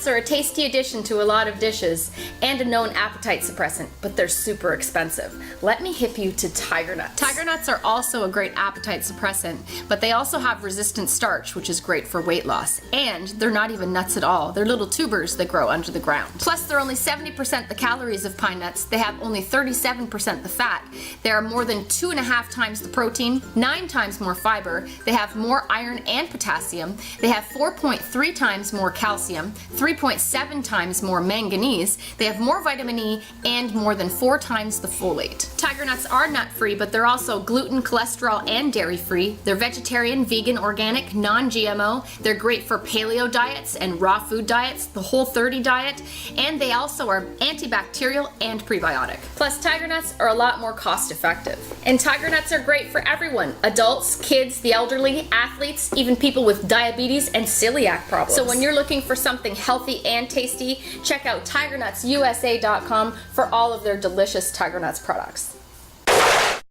nuts are a tasty addition to a lot of dishes and a known appetite suppressant, but they're super expensive. Let me hip you to tiger nuts. Tiger nuts are also a great appetite suppressant, but they also have resistant starch, which is great for weight loss. And they're not even nuts at all. They're little tubers that grow under the ground. Plus, they're only 70% the calories of pine nuts. They have only 37% the fat. They are more than 2.5 times the protein, 9 times more fiber. They have more iron and potassium. They have 4.3 times more calcium, 3.7 times more manganese. They have more vitamin E and more than 4 times the folate. Tiger nuts are nut-free, but they're also gluten, cholesterol, and dairy-free. They're vegetarian, vegan, organic, non-GMO. They're great for paleo diets and raw food diets, the Whole30 diet, and they also are antibacterial and prebiotic. Plus, tiger nuts are a lot more cost-effective. And tiger nuts are great for everyone: adults, kids, the elderly, athletes, even people with diabetes and celiac problems. So when you're looking for something healthy and tasty, check out TigerNutsUSA.com for all of their delicious tiger nuts products.